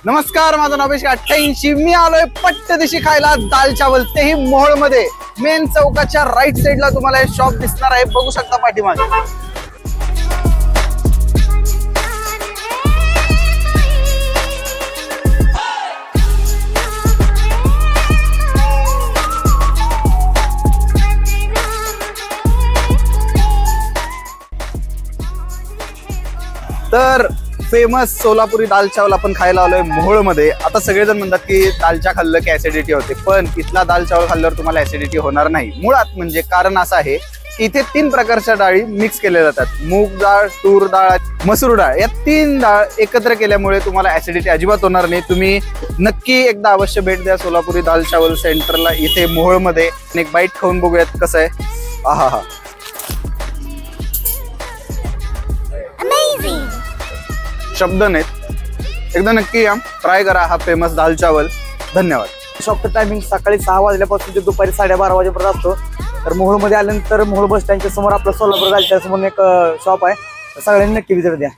नमस्कार, माझं नाव 88. मी आलोय पट्टदिशी खायला दाल चावल, तेही मोहोळ मध्ये. मेन चौकाच्या राईट साइडला तुम्हाला हे शॉप दिसणार आहे, बघू शकता पाठीमागे. तर फेमस सोलापुरी दाल चावल आपण खायला आलोय मोहोळ मध्ये. आता सगळेजण म्हणतात की दालचा खाल्लं की ऍसिडिटी होते, पण इथला दाल चावल खाल्ल्यावर तुम्हाला ऍसिडिटी होणार नाही. मुळात म्हणजे कारण असं आहे की इथे 3 प्रकारच्या डाळी मिक्स केल्या जातात. मूग डाळ, तूर डाळ, मसूर डाळ, या 3 डाळ एकत्र केल्यामुळे तुम्हाला ऍसिडिटी अजिबात होणार नाही. तुम्ही नक्की एकदा अवश्य भेट द्या सोलापुरी दाल चावल सेंटरला, इथे मोहोळ मध्ये. एक बाईट खाऊन बघूयात कसं आहे. आहा हा, शब्द नाहीत. एकदा नक्की या, ट्राय करा हा फेमस दाल चावल. धन्यवाद. शॉपचं टायमिंग सकाळी 6 वाजल्यापासून ते दुपारी 12:30 वाजेपर्यंत असतो. तर मोहोळमध्ये आल्यानंतर मोहोळ बस स्टँडच्या समोर आपलं सोलापूर दाल चावल समोर एक शॉप आहे. सगळ्यांनी नक्की विजिट द्या.